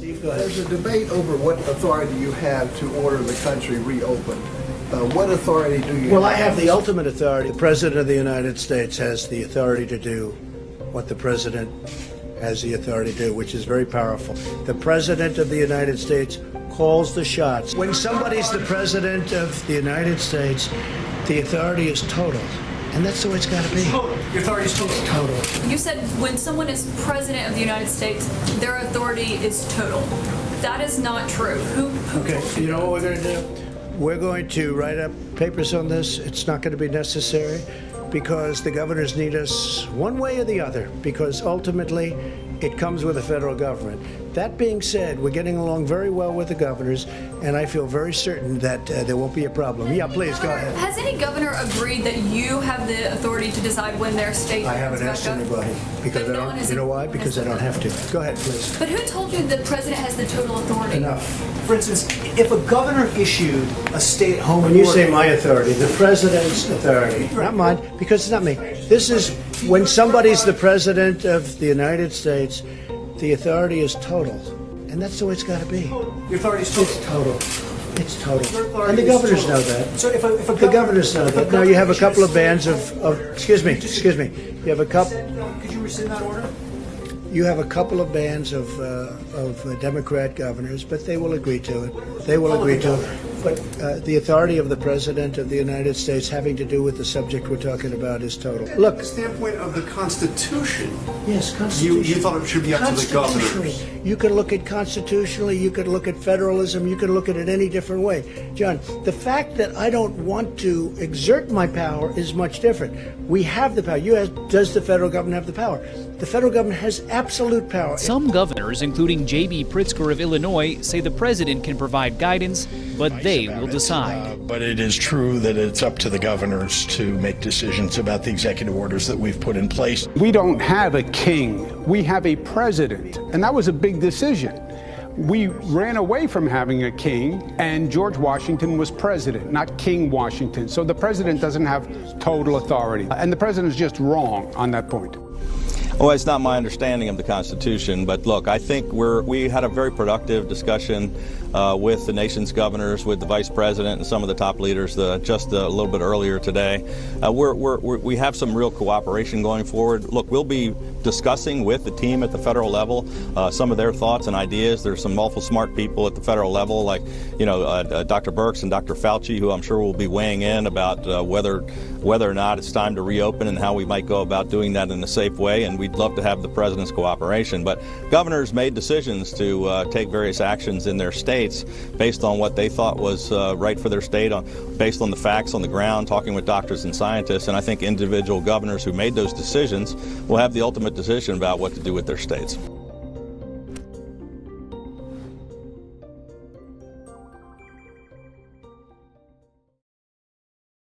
Chief, go ahead. There's a debate over what authority you have to order the country reopened. What authority do you Well, have? I have the ultimate authority. The President of the United States has the authority to do what the President has the authority to do, which is very powerful. The President of the United States calls the shots. When somebody's the President of the United States, the authority is total. And that's the way it's got to be. Total. Your authority is total. Total. You said when someone is president of the United States, their authority is total. That is not true. Who Okay, told you you know that? what we're going to do? We're going to write up papers on this. It's not going to be necessary because the governors need us one way or the other, because ultimately it comes with the federal government. That being said, we're getting along very well with the governors, and I feel very certain that there won't be a problem. Yeah, please, go ahead. Has any governor agreed that you have the authority to decide when their state I haven't opens asked back up? anybody because But I no one don't. has- You know why? Because I don't have to. Go ahead, please. But who told you the president has the total authority? Enough. For instance, if a governor issued a stay-at-home When you order, say my authority, the president's authority, not mine, because it's not me. This is when somebody's the president of the United States, the authority is total. And that's the way it's got to be. your authority is total. It's total. It's Your total. authority And the is governors total. know that. So if a The governor, governors know if that. Now governor you have a issued couple of stay-at-home bands of excuse me. You have a couple. Could you rescind that order? You have a couple of bands of Democrat governors, but they will agree to it. They will agree to it. But the authority of the President of the United States having to do with the subject we're talking about is total. Look, From the standpoint of the Constitution, yes, constitutional. you thought it should be up to the governors. Constitutionally. You can look at constitutionally, you could look at federalism, you can look at it any different way. John, the fact that I don't want to exert my power is much different. We have the power. Does the federal government have the power? The federal government has absolute power. Some governors, including J.B. Pritzker of Illinois, say the president can provide guidance, but they will decide. But it is true that it's up to the governors to make decisions about the executive orders that we've put in place. We don't have a king, we have a president, and that was a big decision. We ran away from having a king, and George Washington was president, not King Washington. So the president doesn't have total authority, and the president is just wrong on that point. Well, it's not my understanding of the Constitution, but look, I think we had a very productive discussion with the nation's governors, with the vice president and some of the top leaders just a little bit earlier today. We have some real cooperation going forward. Look, we'll be discussing with the team at the federal level some of their thoughts and ideas. There's some awful smart people at the federal level, like Dr. Birx and Dr. Fauci, who I'm sure will be weighing in about whether or not it's time to reopen and how we might go about doing that in a safe way. And we'd love to have the president's cooperation. But governors made decisions to take various actions in their states based on what they thought was right for their state, based on the facts on the ground, talking with doctors and scientists. And I think individual governors who made those decisions will have the ultimate decision about what to do with their states.